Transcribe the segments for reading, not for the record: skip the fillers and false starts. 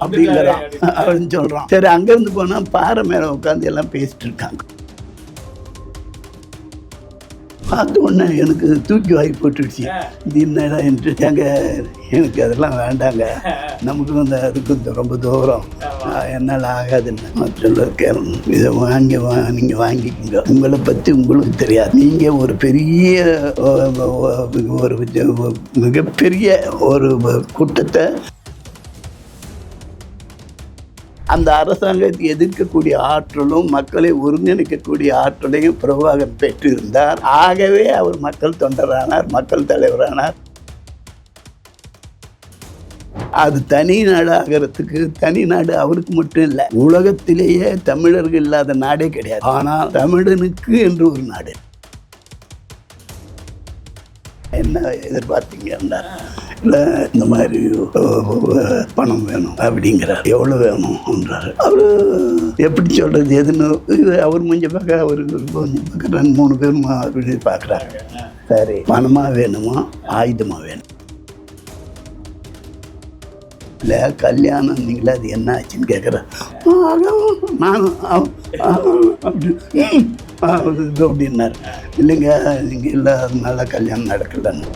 அப்படிங்கிறான் அப்படின்னு சொல்றான். சரி, அங்கிருந்து போனா பாறை மேல உட்காந்து எல்லாம் பேசிட்டு இருக்காங்க. பார்த்த உடனே எனக்கு தூக்கி வாங்கி போட்டுடுச்சு. இது என்னடா என்று எனக்கு அதெல்லாம் வேண்டாங்க, நமக்கு வந்து அதுக்கு ரொம்ப தூரம், என்னால் ஆகாதுன்னு மற்றவர்களுக்கு இதை நீங்கள் வாங்கிக்கோங்க, உங்களை பற்றி உங்களுக்கு தெரியாது, நீங்கள் ஒரு பெரிய ஒரு மிகப்பெரிய ஒரு கூட்டத்தை அந்த அரசாங்கத்தை எதிர்க்கக்கூடிய ஆற்றலும் மக்களை ஒருங்கிணைக்கக்கூடிய ஆற்றலையும் பிரபாகரன் பெற்றிருந்தார். ஆகவே அவர் மக்கள் தொண்டரானார், மக்கள் தலைவரானார். அது தனி நாடு ஆகிறதுக்கு, தனி நாடு அவருக்கு மட்டும் இல்லை, உலகத்திலேயே தமிழர்கள் இல்லாத நாடே கிடையாது. ஆனால் தமிழனுக்கு என்று ஒரு நாடு. என்ன எதிர்பார்த்தீங்கன்னா, இல்லை இந்த மாதிரி பணம் வேணும் அப்படிங்கிறார். எவ்வளோ வேணும்ன்றாரு. அவர் எப்படி சொல்கிறது எதுன்னு அவர் முஞ்ச பார்க்க, அவருக்கு கொஞ்சம் பார்க்க 2-3 பேருமா அப்படி பார்க்குறாங்க. சரி, பணமாக வேணுமா ஆயுதமாக வேணும்? இல்லை கல்யாணம் நீங்களே அது என்ன ஆச்சுன்னு கேட்குறேன். நானும் அப்படின்னாரு. இல்லைங்க, நீங்கள் இல்லை, அதனால கல்யாணம் நடக்கலன்னு.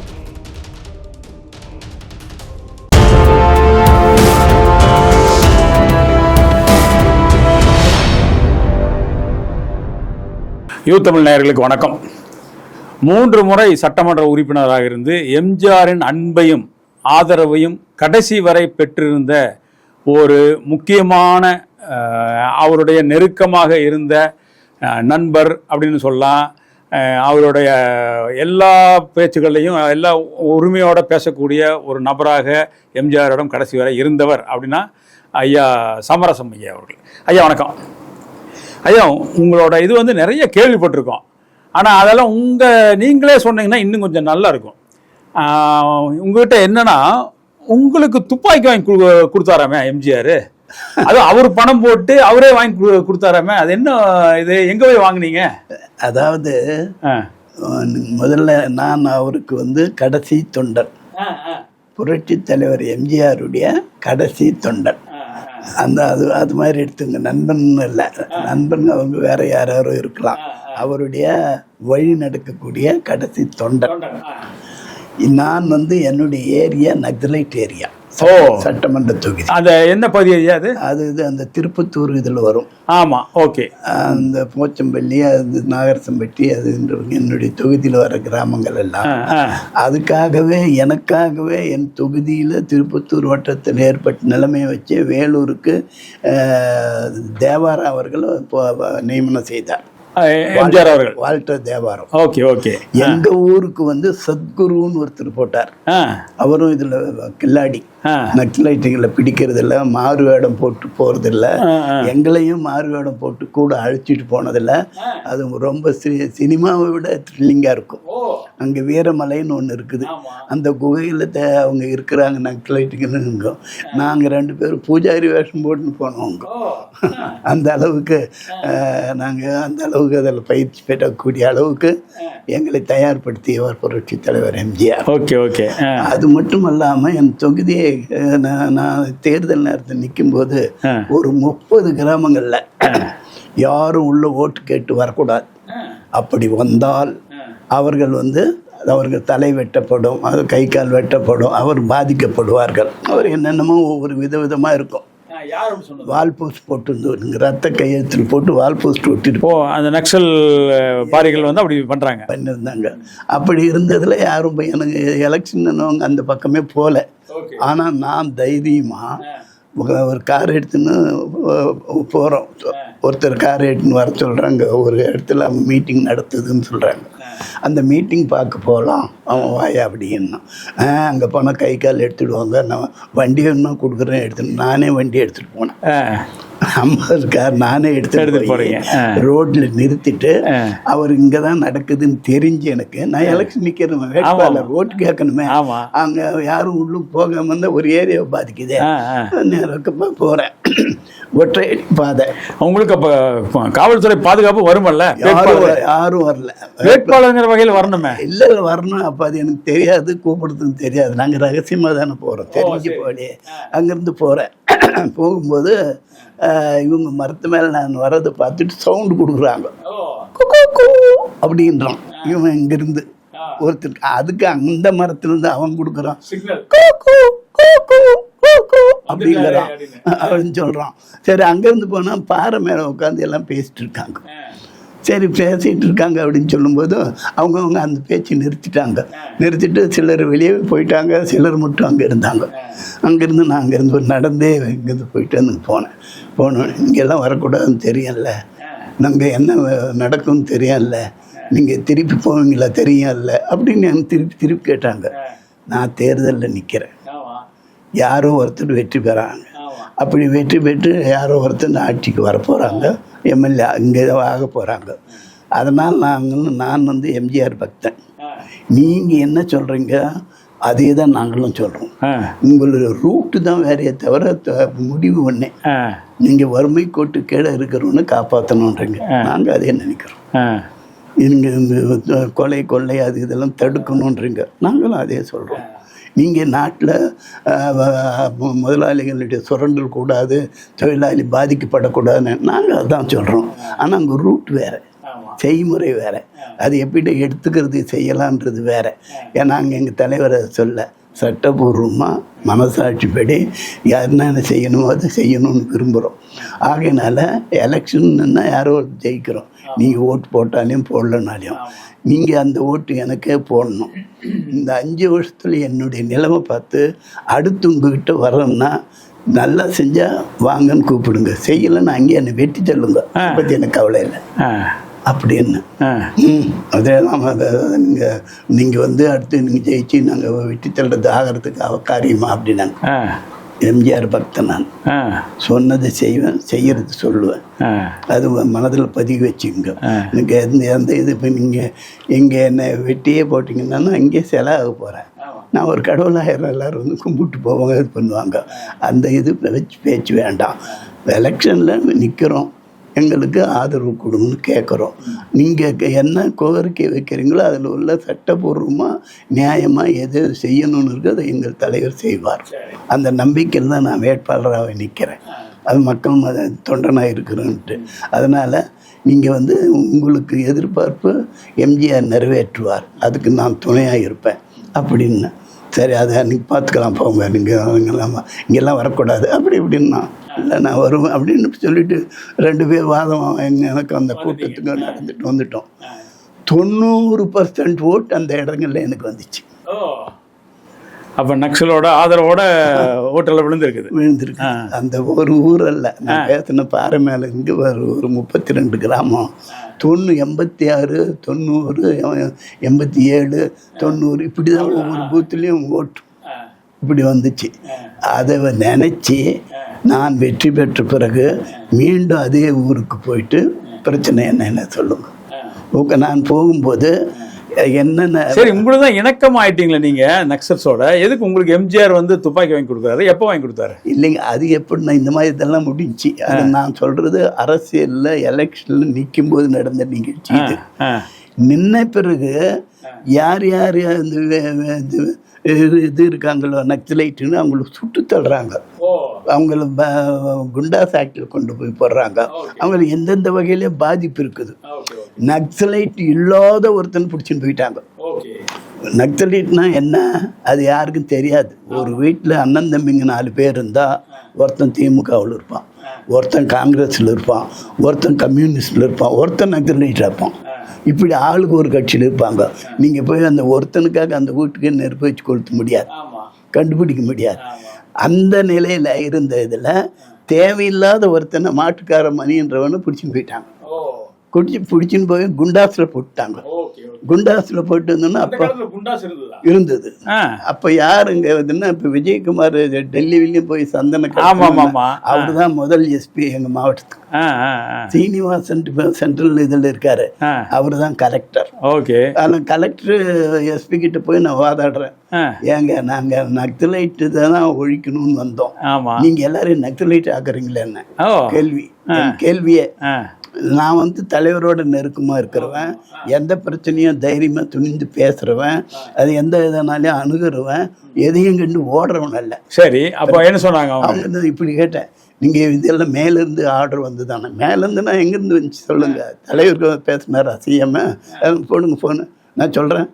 யூ தமிழ் நேயர்களுக்கு வணக்கம். 3 முறை சட்டமன்ற உறுப்பினராக இருந்து எம்ஜிஆரின் அன்பையும் ஆதரவையும் கடைசி வரை பெற்றிருந்த ஒரு முக்கியமான அவருடைய நெருக்கமாக இருந்த நண்பர் அப்படின்னு சொல்லலாம். அவருடைய எல்லா பேச்சுக்களையும் எல்லா உரிமையோடு பேசக்கூடிய ஒரு நபராக எம்ஜிஆரிடம் கடைசி வரை இருந்தவர் அப்படின்னா ஐயா சமரசம் ஐயா அவர்கள். ஐயா வணக்கம். ஐயா, உங்களோட இது வந்து நிறைய கேள்விப்பட்டிருக்கோம். ஆனால் அதெல்லாம் நீங்களே சொன்னீங்கன்னா இன்னும் கொஞ்சம் நல்லா இருக்கும். உங்ககிட்ட என்னன்னா, உங்களுக்கு துப்பாக்கி வாங்கி கொடுத்தாராமே எம்ஜிஆர், அது அவர் பணம் போட்டு அவரே வாங்கி கொடுத்தாராமே, அது என்ன இது, எங்கே போய் வாங்கினீங்க? அதாவது முதல்ல நான் அவருக்கு வந்து கடைசி தொண்டன், புரட்சி தலைவர் எம்ஜிஆருடைய கடைசி தொண்டன். அது மாதிரி எடுத்துங்க. நண்பன் இல்லை, நண்பன் அவங்க வேற யாரோ இருக்கலாம். அவருடைய வழி நடக்கக்கூடிய கடைசி தொண்டன். நான் வந்து என்னுடைய ஏரியா நக்சலைட் ஏரியா, சட்டமன்ற தொகுதி. அந்த என்ன பகுதி அது அந்த திருப்பத்தூர் இதில் வரும். ஆமாம், ஓகே. அந்த போச்சம்பள்ளி, அது நாகரசம்பட்டி, அது என்னுடைய தொகுதியில் வர கிராமங்கள் எல்லாம். அதுக்காகவே எனக்காகவே என் தொகுதியில் திருப்பத்தூர் வட்டத்தில் ஏற்பட்ட நிலைமையை வச்சு வேலூருக்கு தேவாரம் அவர்கள் நியமனம் செய்தார். எம்ஜிஆர் அவர்கள், வால்டர் தேவாரம். Okay okay. எங்க ஊருக்கு வந்து சத்குருன்னு ஒருத்தர் போட்டார். அவரும் இதுல கில்லாடி, நக்சலைட்டுகளை பிடிக்கிறதில்ல, மாறு வேடம் போட்டு போறதில்ல, எங்களையும் மாறு வேடம் போட்டு கூட அழைச்சிட்டு போனதில்ல. அது ரொம்ப சினிமாவை விட த்ரில்லிங்கா இருக்கும். அங்க வீரமலைன்னு ஒன்று இருக்குது, அந்த குகையில் அவங்க இருக்கிறாங்க நக்சலைட்டுக்குன்னு. நாங்கள் 2 பேரும் பூஜாரி வேஷம் போட்டுன்னு போனோம். அந்த அளவுக்கு அந்த அளவுக்கு அதில் பயிற்சி பெறக்கூடிய அளவுக்கு எங்களை தயார்படுத்தியவர் புரட்சி தலைவர் எம்ஜிஆர். Okay okay. அது மட்டும் இல்லாமல் என் தொகுதியை நான் தேர்தல் நேரத்தில் நிற்கும்போது ஒரு 30 கிராமங்களில் யாரும் உள்ள ஓட்டு கேட்டு வரக்கூடாது. அப்படி வந்தால் அவர்கள் தலை வெட்டப்படும், அது கை கால் வெட்டப்படும், அவர் பாதிக்கப்படுவார்கள். அவர் என்னென்னமோ ஒவ்வொரு விதவிதமாக இருக்கும். வால் போஸ்ட் போட்டு ரத்த கையெழுத்தில் போட்டு வால் போஸ்ட் ஒட்டிட்டு அந்த நக்சல் பாரிகள் வந்து அப்படி பண்ணியிருந்தாங்க. அப்படி இருந்ததில் யாரும் எனக்கு எலெக்ஷன் அந்த பக்கமே போகல. ஆனால் நான் தைரியமாக ஒரு கார் எடுத்துன்னு போகிறோம். ஒருத்தர் கார் எடுத்துன்னு வர சொல்கிறாங்க, ஒரு இடத்துல மீட்டிங் நடத்துதுன்னு சொல்கிறாங்க. அந்த மீட்டிங் பார்க்க போகலாம், அவன் வாயா அப்படின்னா. அங்கே போனால் கை கால் எடுத்துடுவாங்க, நான் வண்டி வேணும்னா கொடுக்குறேன் எடுத்துன்னு நானே வண்டி எடுத்துகிட்டு போனேன். 50 கார் நானே எடுத்துட்டு போறீங்க. ரோட்ல நிறுத்திட்டு அவர் இங்கதான் நடக்குதுன்னு தெரிஞ்சு எனக்கு நான் எலெக்ஷன் நிக்கிறேன், வேட்பாளர் ஓட்டு கேட்கணுமே, அங்க யாரும் உள்ளுக்கு போகாம இருந்தா ஒரு ஏரியாவை பாதிக்குதே, நேரமா போறேன். ஒற்றை பாதை. உங்களுக்கு அப்ப காவல்துறை பாதுகாப்பு வருமல்ல? யாரும் வரல. வேட்பாளருங்கிற வகையில் வரணுமே. இல்ல வரணும். அப்ப அது எனக்கு தெரியாது, கூப்பிடுறதுன்னு தெரியாது. நாங்க ரகசியமா தானே போறோம், தெரிஞ்சு போலே. அங்கிருந்து போறேன். போகும்போது இவங்க மரத்து மேல நான் வர்றதை பார்த்துட்டு சவுண்டு கொடுக்குறாங்க, அப்படின்றான். இவன் இங்கிருந்து ஒருத்தருக்கு, அதுக்கு அந்த மரத்துல இருந்து அவன் கொடுக்குறான், அப்படிங்கிறான் அப்படின்னு சொல்றான். சரி, அங்கிருந்து போனா பாறை மேல உட்காந்து எல்லாம் பேசிட்டு இருக்காங்க. சரி, பேசிட்டு இருக்காங்க அப்படின்னு சொல்லும்போது அவங்கவுங்க அந்த பேச்சு நிறுத்திட்டாங்க. நிறுத்திட்டு சிலர் வெளியே போயிட்டாங்க, சிலர் மட்டும் அங்கே இருந்தாங்க. அங்கேருந்து நான் அங்கேருந்து நடந்தே இங்கேருந்து போயிட்டு வந்து போனோம். இங்கெல்லாம் வரக்கூடாதுன்னு தெரியல, நாங்கள் என்ன நடக்கும்னு தெரியல, நீங்கள் திருப்பி போவீங்களா தெரியல அப்படின்னு எனக்கு திருப்பி கேட்டாங்க. நான் தேர்தலில் நிற்கிறேன், யாரோ ஒருத்தர் வெற்றி பெறாங்க, அப்படி வெற்றி பெற்று யாரோ ஒருத்தர் ஆட்சிக்கு வர போகிறாங்க, எம்எல்ஏ இங்கே ஆக போகிறாங்க. அதனால் நான் வந்து எம்ஜிஆர் பக்தன். நீங்கள் என்ன சொல்கிறீங்க அதே தான் நாங்களும் சொல்கிறோம். உங்களோட ரூட்டு தான் வேறையே தவிர முடிவு ஒன்றே, நீங்கள் வறுமை கோட்டு கீழே இருக்கிறவன்னு காப்பாற்றணுன்றீங்க. நாங்கள் அதே நினைக்கிறோம். நீங்கள் கொலை கொள்ளை அது இதெல்லாம் தடுக்கணுன்றீங்க, நாங்களும் அதே சொல்கிறோம். நீங்கள் நாட்டில் முதலாளிகளுடைய சுரண்டல் கூடாது, தொழிலாளி பாதிக்கப்படக்கூடாதுன்னு நாங்கள் அதான் சொல்கிறோம். ஆனால் அங்கே ரூட் வேறு, செய்முறை வேறு, அது எப்படி எடுத்துக்கிறது செய்யலான்றது வேறு. ஏன்னா அங்கே எங்கள் தலைவரை சொல்ல சட்டபூர்வமாக மனசாட்சிப்படி என்னென்ன செய்யணுமோ அதை செய்யணும்னு விரும்புகிறோம். ஆகையினால எலெக்ஷன்னா யாரோ ஜெயிக்கிறோம், நீங்கள் ஓட்டு போட்டாலையும் போடலனாலையும் நீங்கள் அந்த ஓட்டு எனக்கே போடணும். இந்த 5 வருஷத்தில் என்னுடைய நிலைமை பார்த்து அடுத்து உங்ககிட்ட வரேன்னா நல்லா செஞ்சால் வாங்கன்னு கூப்பிடுங்க, செய்யலைன்னு அங்கேயே என்னை வெட்டி தள்ளுங்க, பற்றி எனக்கு கவலை இல்லை அப்படின்னு. அதெல்லாம் நீங்கள் வந்து அடுத்து நீங்கள் ஜெயிச்சு நாங்கள் வெட்டி தள்ளுறது ஆகிறதுக்கு காரியமா அப்படின்னாங்க. எம்ஜிஆர் பக்தன் நான், சொன்னதை செய்வேன், செய்யறது சொல்லுவேன், அது மனதில் பதிவு வச்சுங்க. எனக்கு எந்த இது இப்போ நீங்கள் எங்கே என்னை வெட்டியே போட்டிங்கன்னா அங்கேயே செலவாக போகிறேன். நான் ஒரு கடவுளாயிரம் எல்லோரும் வந்து கும்பிட்டு போவாங்க, இது பண்ணுவாங்க. அந்த இது பேச்சு வேண்டாம். எலெக்ஷனில் நிற்கிறோம், எங்களுக்கு ஆதரவு கொடுங்கன்னு கேட்குறோம். நீங்கள் என்ன கோரிக்கை வைக்கிறீங்களோ அதில் உள்ள சட்டபூர்வமாக நியாயமாக எது செய்யணும்னு இருக்குது அதை எங்கள் தலைவர் செய்வார். அந்த நம்பிக்கையில் தான் நான் வேட்பாளராக நிற்கிறேன். அது மக்கள் தொண்டனாக இருக்கிறேன்ட்டு. அதனால் நீங்கள் வந்து உங்களுக்கு எதிர்பார்ப்பு எம்ஜிஆர் நிறைவேற்றுவார், அதுக்கு நான் துணையாக இருப்பேன் அப்படின்னு. சரி, அதை அன்றைக்கி பார்த்துக்கலாம், போங்க, நீங்கள் இங்கெல்லாம் வரக்கூடாது அப்படி இப்படின்னா. இல்லை, நான் வருவேன் அப்படின்னு சொல்லிட்டு 2 பேர் வாதம் எனக்கு அந்த கூட்டத்துக்கு நடந்துட்டு வந்துட்டோம். 90% ஓட்டு அந்த இடங்கள்ல எனக்கு வந்துச்சு. அப்போ நக்சலோட ஆதரவோட ஓட்டெல்லாம் விழுந்திருக்கு. அந்த ஒரு ஊர் அல்ல, நான் பேசின பாறை மேலே இருந்து ஒரு 32 கிராமம். 86, 90, 87, 90 இப்படி தான் ஒவ்வொரு பூத்துலேயும் ஓட்டு இப்படி வந்துச்சு. அதை நினச்சி நான் வெற்றி பெற்ற பிறகு மீண்டும் அதே ஊருக்கு போயிட்டு பிரச்சனை என்ன சொல்லுங்க. நான் போகும்போது என்னென்ன சரி, உங்களுக்கு தான் இணக்கம் ஆயிட்டீங்களா நீங்கள் நக்சல்ஸோட? எதுக்கு உங்களுக்கு எம்ஜிஆர் வந்து துப்பாக்கி வாங்கி கொடுக்குறாரு? எப்போ வாங்கி கொடுத்தாரு? இல்லைங்க, அது எப்படின்னா இந்த மாதிரி இதெல்லாம் முடிஞ்சு. அது நான் சொல்கிறது அரசியலில் எலெக்ஷனில் நிற்கும் போது நடந்த நிகழ்ச்சி. நின்ன பிறகு யார் யார் இந்த இது இருக்காங்களோ நக்சலைட்டுன்னு அவங்களுக்கு சுட்டு தள்ளுறாங்க, அவங்கள குண்டாஸ் ஆக்டில் கொண்டு போய் போடுறாங்க. அவங்களுக்கு எந்தெந்த வகையிலையும் பாதிப்பு இருக்குது. நக்சலைட் இல்லாத ஒருத்தன் பிடிச்சின்னு போயிட்டாங்க. நக்சலைட்னா என்ன அது யாருக்கும் தெரியாது. ஒரு வீட்டில் அண்ணன் தம்பிங்க 4 பேர் இருந்தால் ஒருத்தன் திமுகவில் இருப்பான், ஒருத்தன் காங்கிரஸில் இருப்பான், ஒருத்தன் கம்யூனிஸ்டில் இருப்பான், ஒருத்தன் நக்சலைட்டாக இருப்பான். இப்படி ஆளுக்கு ஒரு கட்சியில் இருப்பாங்க. நீங்கள் போய் அந்த ஒருத்தனுக்காக அந்த வீட்டுக்கு நெருப்பு வச்சு கொளுத்த முடியாது, கண்டுபிடிக்க முடியாது. அந்த நிலையில் இருந்த இதில் தேவையில்லாத ஒருத்தனை மாட்டுக்கார மணின்றவனை பிடிச்சின்னு போயிட்டாங்க. பிடிச்சின்னு போய் குண்டாஸில் போட்டாங்க. குண்டாஸில் போயிட்டு இருந்தோன்னா அப்போ குண்டாஸ் இருந்ததா? இருந்தது. அப்போ யாருங்க இதுன்னா இப்போ விஜயகுமார் டெல்லியிலையும் போய் சந்தன அவர் தான் முதல் எஸ்பி எங்கள் மாவட்டத்துக்கு. சீனிவாசன் சென்ட்ரல் இதில் இருக்காரு, அவர் தான் கலெக்டர். ஓகே. ஆனால் கலெக்டர் எஸ்பி கிட்ட போய் நான் வாதாடுறேன், ஏங்க நாங்கள் நக்சலைட்டு தான் ஒழிக்கணும்னு வந்தோம், நீங்க எல்லாரும் நக்சலைட் ஆக்குறீங்களே என்ன கேள்வியே. நான் வந்து தலைவரோட நெருக்கமாக இருக்கிறவன், எந்த பிரச்சனையும் தைரியமாக துணிந்து பேசுகிறவன், அது எந்த இதனாலையும் அணுகிறவன், எதையும் கண்டு ஓடுறவன் அல்ல. சரி, அப்போ என்ன சொன்னாங்க அவங்க? இப்படி கேட்டேன், நீங்கள் இதெல்லாம் மேலேருந்து ஆர்டர் வந்து தானே? மேலேருந்து நான் எங்கேருந்து வந்துச்சு சொல்லுங்கள். தலைவர் பேசினார் சிஎம், போடுங்க ஃபோனு, நான் சொல்கிறேன்.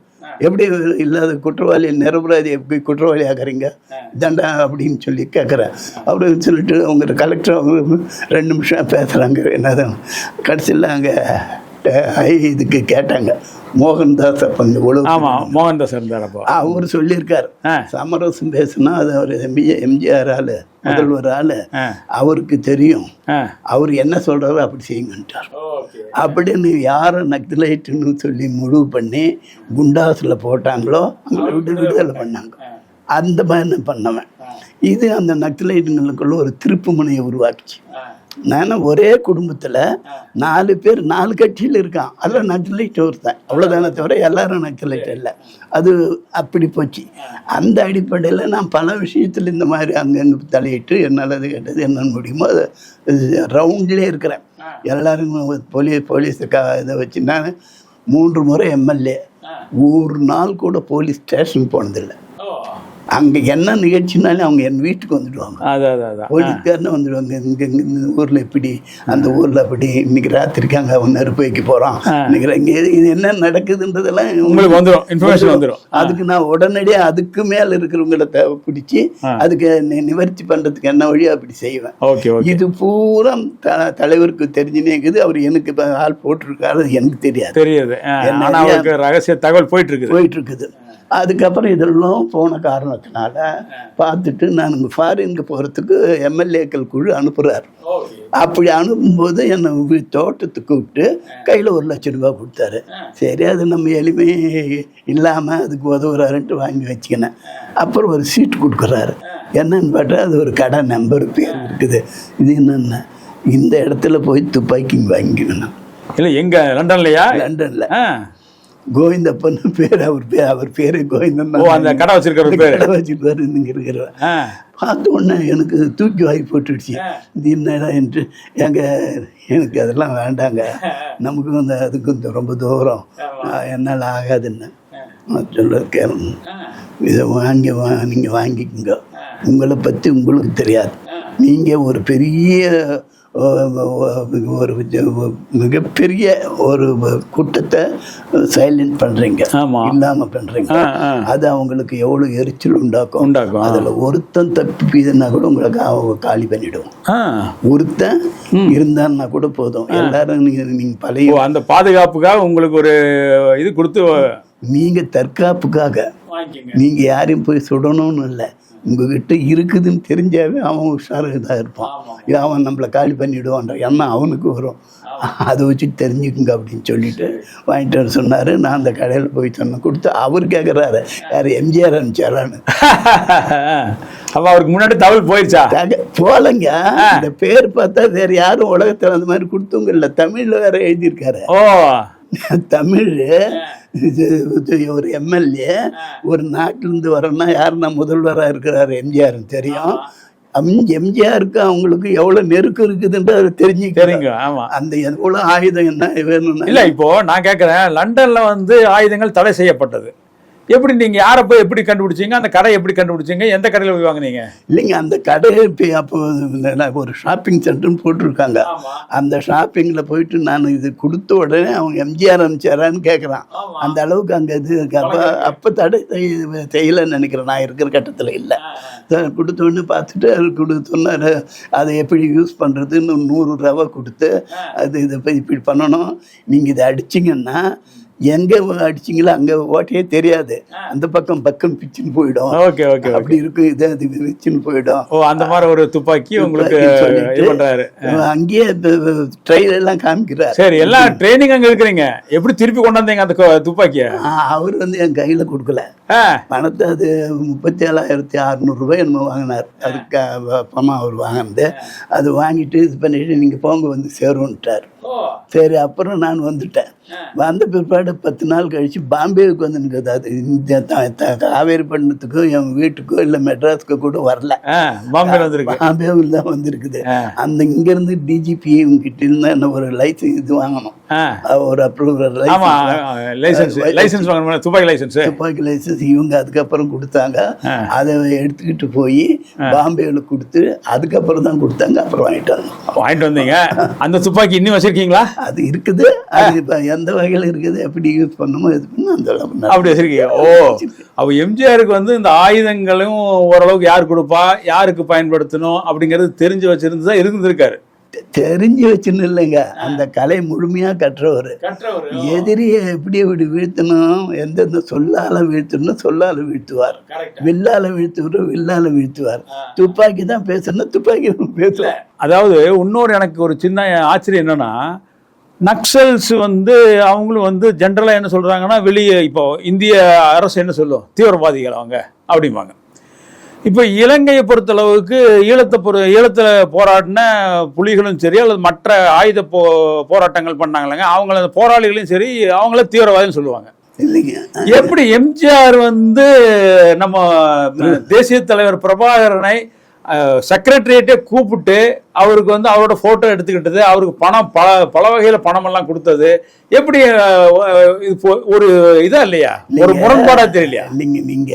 எப்படி இல்லாத குற்றவாளி நிரபராதி எப்படி குற்றவாளி ஆக்குறீங்க தண்டா அப்படின்னு சொல்லி கேட்குறேன். அப்படின்னு சொல்லிட்டு அவங்க கலெக்டர் அவங்க 2 நிமிஷம் பேசுகிறாங்க. என்னதான் கடைசியில் அங்கே இதுக்கு கேட்டாங்க, மோகன்தாஸ் அப்போ மோகன்தாஸ் இருந்தார். அப்போ அவர் சொல்லியிருக்கார், சமரசம் பேசுனா அது அவர் எம்ஜிஆர் ஆளு, முதல்வர் ஆளு, அவருக்கு தெரியும், அவர் என்ன சொல்றாரோ அப்படி செய்யுங்கன்ட்டார். அப்படின்னு யாரை நக்சலைட்டுன்னு சொல்லி முடிவு பண்ணி குண்டாஸில் போட்டாங்களோ அங்கே விடுதலை பண்ணாங்க. அந்த மாதிரி பண்ணவன் இது அந்த நக்சலைட்டுங்களுக்குள்ள ஒரு திருப்பு முனையை உருவாக்கிச்சு. நான் ஒரே குடும்பத்தில் 4 பேர் 4 கட்சியில் இருக்கான், அதில் நக்சலைட் ஒருத்தன், அவ்வளோதானே தவிர எல்லாரும் நக்சலைட் இல்லை. அது அப்படி போச்சு. அந்த அடிப்படையில் நான் பல விஷயத்தில் இந்த மாதிரி அங்கங்கே தலையிட்டு என்னால் அது கேட்டது என்னென்னு முடியுமோ அது ரவுண்ட்லேயே இருக்கிறேன். எல்லாரும் போலீஸுக்காக இதை வச்சு நான் 3 முறை எம்எல்ஏ, ஒரு நாள் கூட போலீஸ் ஸ்டேஷன் போனதில்லை. அங்கே என்ன நிகழ்ச்சினாலும் அவங்க என் வீட்டுக்கு வந்துடுவாங்க, போலீஸ்காரனே வந்துடுவாங்க. இங்கே இந்த ஊரில் இப்படி, அந்த ஊரில் அப்படி, இன்னைக்கு ராத்திரிக்கு அங்கே அவன் நெருப்பு வைக்க போகிறான், இன்னைக்கு இங்கே இது என்ன நடக்குதுன்றதெல்லாம் உங்களுக்கு வந்துடும், இன்ஃபர்மேஷன் வந்துடும். அதுக்கு நான் உடனடியாக அதுக்கு மேலே இருக்கிறவங்கள பிடிச்சி அதுக்கு நிவர்த்தி பண்ணுறதுக்கு என்ன வழியோ அப்படி செய்வேன். இது பூரா தலைவருக்கு தெரிஞ்சுனே இருக்குது. அவர் எனக்கு ஆள் போட்டிருக்காரு, எனக்கு தெரியாது, ரகசிய தகவல் போயிட்டு இருக்குது. அதுக்கப்புறம் இதெல்லாம் போன காரணத்தினால பார்த்துட்டு நான் ஃபாரினுக்கு போகிறதுக்கு எம்எல்ஏக்கள் குழு அனுப்புகிறார். அப்படி அனுப்பும்போது என்னை தோட்டத்துக்கு கூப்பிட்டு கையில் 1 லட்சம் ரூபா கொடுத்தாரு. சரி, அது நம்ம எளிமை இல்லாமல் அதுக்கு உதவுறாருன்ட்டு வாங்கி வச்சுக்கினேன். அப்புறம் ஒரு சீட்டு கொடுக்குறாரு. என்னன்னு பார்த்தா அது ஒரு கடை நம்பர் பேர் இருக்குது. இது என்னென்ன, இந்த இடத்துல போய் துப்பாக்கி வாங்கிக்கணும். இல்லை, எங்கே? லண்டன்லையா? லண்டனில் கோவிந்தப்பன் பேர். அவர் பேரு கோவிந்தன். அந்த கடை வச்சிருக்காரு, கடை வச்சிருக்காரு. இங்கே இருக்கிற பார்த்த உடனே எனக்கு தூக்கி வாங்கி போட்டுடுச்சு. இது என்னடா என்று எனக்கு அதெல்லாம் வேண்டாங்க, நமக்கு வந்து அதுக்கு ரொம்ப தூரம், என்னால் ஆகாதுன்னு சொல்ல கேட்கணும். இதை நீங்கள் வாங்கிக்கோங்க, உங்களை பற்றி உங்களுக்கு தெரியாது, நீங்கள் ஒரு பெரிய ஒரு மிகப்பெரிய ஒரு கூட்டத்தை சைலண்ட் பண்ணுறீங்க, இல்லாமல் பண்ணுறீங்க. அது அவங்களுக்கு எவ்வளோ எரிச்சல் உண்டாக்கும். அதில் ஒருத்தன் தப்பிதுன்னா கூட உங்களுக்கு அவங்க காலி பண்ணிவிடுவோம். ஒருத்தன் இருந்தான்னா கூட போதும், எல்லாரும் நீங்கள் பழைய அந்த பாதுகாப்புக்காக உங்களுக்கு ஒரு இது கொடுத்து, நீங்கள் தற்காப்புக்காக நீங்கள் யாரையும் போய் சுடணும்னு இல்லை, உங்ககிட்ட இருக்குதுன்னு தெரிஞ்சாவே அவன் உஷாராக இதாக இருப்பான். அவன் நம்மளை காலி பண்ணிவிடுவான்ற எண்ணம் அவனுக்கு வரும். அதை வச்சுட்டு தெரிஞ்சுக்குங்க அப்படின்னு சொல்லிட்டு வாங்கிட்டு வர சொன்னார். நான் அந்த கடையில் போய் சொன்ன கொடுத்து அவர் கேட்குறாரு, யார் எம்ஜிஆர் அனுப்பிச்சாரான்னு. அப்போ அவருக்கு முன்னாடி தகவல் போயிடுச்சா? போலங்க, இந்த பேர் பார்த்தா வேற யாரும் உலகத்தில் அந்த மாதிரி கொடுத்தவங்க இல்லை. தமிழில் வேற எழுதியிருக்காரு. தமிழ் ஒரு எம்எல்ஏ ஒரு நாட்டிலேருந்து வரணும்னா யாருன்னா முதல்வராக இருக்கிறாரு எம்ஜிஆர்னு தெரியும். எம்ஜிஆருக்கு அவங்களுக்கு எவ்வளவு நெருக்கம் இருக்குதுன்ட்டு அது தெரிஞ்சுக்கிறீங்க. ஆமா, அந்த எவ்வளவு ஆயுதம் என்ன வேணும்னா இல்லை. இப்போ நான் கேட்குறேன், லண்டன்ல வந்து ஆயுதங்கள் தடை செய்யப்பட்டது. எப்படி நீங்கள் யாரை போய் எப்படி கண்டுபிடிச்சிங்க? அந்த கடை எப்படி கண்டுபிடிச்சிங்க? எந்த கடையில் போய் வாங்கினீங்க? இல்லைங்க, அந்த கடை அப்போ ஒரு ஷாப்பிங் சென்டர்னு போட்டிருக்காங்க. அந்த ஷாப்பிங்கில் போயிட்டு நான் இது கொடுத்த உடனே அவங்க எம்ஜிஆர் அனுப்பிச்சாரான்னு கேட்குறான். அந்த அளவுக்கு அங்கே இது அப்போ தடை செய்யலைன்னு நினைக்கிறேன். நான் இருக்கிற கட்டத்தில் இல்லை. கொடுத்த உடனே பார்த்துட்டு அது சொன்னார், அதை எப்படி யூஸ் பண்ணுறதுன்னு 100 ரூபா கொடுத்து, அது இதை இப்படி பண்ணணும், நீங்கள் இதை அடிச்சிங்கன்னா எங்க அடிச்சிங்களோ அங்க ஓட்டையே தெரியாது, அந்த பக்கம் பக்கம் பிச்சுன்னு போயிடும். Okay okay. அப்படி இருக்கும், இது அது பிச்சுன்னு போயிடும். ஓ, அந்த மாதிரி ஒரு துப்பாக்கி உங்களுக்கு இது பண்றாரு. அங்கேயே ட்ரையல் எல்லாம் காமிக்கிறார். சரி, எல்லாம் ட்ரைனிங் அங்க இருக்கிறீங்க, எப்படி திருப்பி கொண்டு வந்தீங்க அந்த துப்பாக்கிய? அவர் வந்து என் கையில கொடுக்கல பணத்தை. அது 37,600 ரூபாய் என்னமோ வாங்கினார். அதுக்கு பணம் அவர் வாங்கினது. அது வாங்கிட்டு இது பண்ணிட்டு நீங்க போங்க வந்து சேரும்ட்டார். சரி, அப்புறம் நான் வந்துட்டேன். வந்த பிற்பாடு 10 நாள் கழிச்சு பாம்பேவுக்கு வந்து நிற்குது. அது இந்த காவேரி பட்டணத்துக்கோ என் வீட்டுக்கோ இல்லை மெட்ராஸுக்கோ கூட வரல, பாம்பேவில் தான் வந்திருக்குது. அந்த இங்கிருந்து டிஜிபி கிட்ட இருந்தா என்ன ஒரு லைசன்ஸ் இது வாங்கணும், ஒரு அப்ரூவல் லைசன்ஸ் வாங்கணும், துப்பாக்கி லைசன்ஸ். இவங்க அதுக்கப்புறம் கொடுத்தாங்க. அதை எடுத்துக்கிட்டு போய் பாம்பேவில் கொடுத்து அதுக்கப்புறம் தான் கொடுத்தாங்க. அப்புறம் வாங்கிட்டு வந்தீங்க. அந்த துப்பாக்கி இன்னும் வச்சிருக்கீங்களா? அது இருக்குது. அது இப்போ எந்த வகையில் இருக்குது, எப்படி யூஸ் பண்ணணுமோ இது பண்ணணும், அந்த அப்படி வச்சிருக்கீங்க. ஓ, அப்போ எம்ஜிஆருக்கு வந்து இந்த ஆயுதங்களும் ஓரளவுக்கு யார் கொடுப்பா, யாருக்கு பயன்படுத்தணும் அப்படிங்கிறது தெரிஞ்சு வச்சிருந்துதான் இருந்திருக்காரு. தெரிஞ்சு வச்சுன்னு இல்லைங்க, அந்த கலை முழுமையா கற்றவர். எதிரியை எப்படி எப்படி வீழ்த்தணும், எந்தெந்த சொல்லால வீழ்த்தணும் சொல்லால வீழ்த்துவார், வில்லால வீழ்த்துவார் வில்லால வீழ்த்துவார். துப்பாக்கி தான் பேசணும், துப்பாக்கி பேசுவார். அதாவது இன்னொரு எனக்கு ஒரு சின்ன ஆச்சரியம் என்னன்னா, நக்சல்ஸ் வந்து அவங்களும் வந்து ஜென்ரலாக என்ன சொல்கிறாங்கன்னா, வெளியே இப்போ இந்திய அரசு என்ன சொல்லும், தீவிரவாதிகள் அவங்க அப்படிம்பாங்க. இப்போ இலங்கையை பொறுத்தளவுக்கு ஈழத்தில் போராடின புலிகளும் சரி அல்லது மற்ற ஆயுத போராட்டங்கள் பண்ணாங்களேங்க, அவங்கள போராளிகளையும் சரி அவங்கள தீவிரவாதின்னு சொல்லுவாங்க. இல்லைங்க, எப்படி எம்ஜிஆர் வந்து நம்ம தேசிய தலைவர் பிரபாகரனை செக்ரட்டரியேட்டே கூப்பிட்டு அவருக்கு வந்து அவரோட போட்டோ எடுத்துக்கிட்டது, அவருக்கு பணம் பல வகையில பணம் எல்லாம் கொடுத்தது, எப்படி ஒரு இதா இல்லையா, ஒரு முரண்பாடா தெரியலையா? நீங்க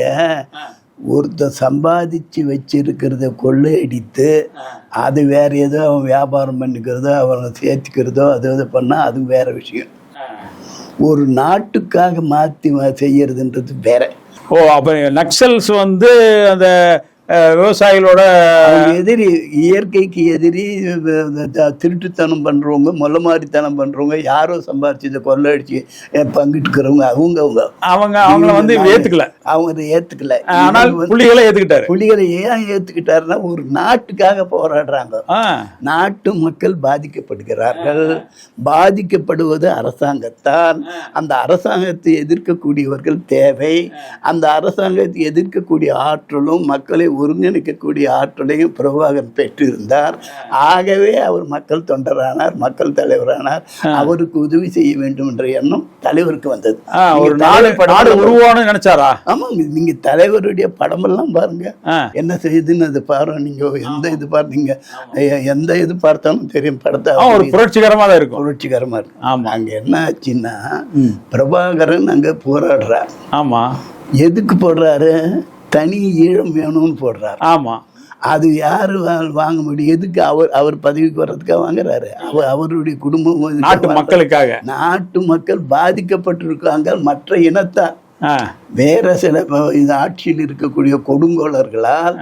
ஒருத்தர் சம்பாதிச்சு வச்சிருக்கிறத கொள்ளையடித்து அது வேற ஏதோ அவன் வியாபாரம் பண்ணிக்கிறதோ அவனை சேர்த்துக்கிறதோ அது பண்ணா அது வேற விஷயம். ஒரு நாட்டுக்காக மாற்றி செய்யறதுன்றது வேற. ஓ, அப்ப நக்சல்ஸ் வந்து அந்த விவசாயிகளோட எதிரி, இயற்கைக்கு எதிரி, திருட்டுத்தனம் பண்றவங்க, மொல்லமாரித்தனம் பண்றவங்க, யாரோ சம்பாரிச்சு கொள்ளடிச்சு பங்கிட்டுக்கிறவங்க அவங்கள வந்து ஏத்துக்கல, அவங்க ஏத்துக்கல. ஆனால் புலிகளை ஏத்துக்கிட்டாரு. புலிகளை ஏன் ஏத்துக்கிட்டாருன்னா, ஒரு நாட்டுக்காக போராடுறாங்க, நாட்டு மக்கள் பாதிக்கப்படுகிறார்கள், பாதிக்கப்படுவது அரசாங்கத்தால். அந்த அரசாங்கத்தை எதிர்க்கக்கூடியவர்கள் தேவை. அந்த அரசாங்கத்தை எதிர்க்கக்கூடிய ஆற்றலும் மக்களை ஒருங்கிணைக்கக்கூடிய ஆற்றலையும் பிரபாகரன் பெற்றிருந்தார். ஆகவே அவர் மக்கள் தொண்டரானார், மக்கள் தலைவரானார். அவருக்கு உதவி செய்ய வேண்டும் என்ற எண்ணம் தலைவருக்கு வந்தது. ஒரு நாடு உருவான நினைச்சாரா? ஆமாங்க, நீங்க தலைவருடைய படமெல்லாம் பாருங்க, என்ன செய்யுதுன்னு அது பாருங்க. நீங்க எந்த இது பார்த்தீங்க, எந்த இது பார்த்தாலும் தெரியும், படத்தை ஒரு புரட்சிகரமா தான் இருக்கும், புரட்சிகரமா இருக்கும். ஆமா, அங்க என்ன ஆச்சுன்னா, பிரபாகரன் அங்க போராடுறார். ஆமா, எதுக்கு போடுறாரு, தனி ஈழம் வேணும்னு போடுறாரு. ஆமா, அது யாரு வாங்க முடியும்? எதுக்கு அவர் பதவிக்கு வர்றதுக்காக வாங்குறாரு? அவருடைய குடும்பம், நாட்டு மக்களுக்காக. நாட்டு மக்கள் பாதிக்கப்பட்டிருக்காங்க, மற்ற இனத்தார், வேற சில ஆட்சியில் இருக்கக்கூடிய கொடுங்கோலர்களால்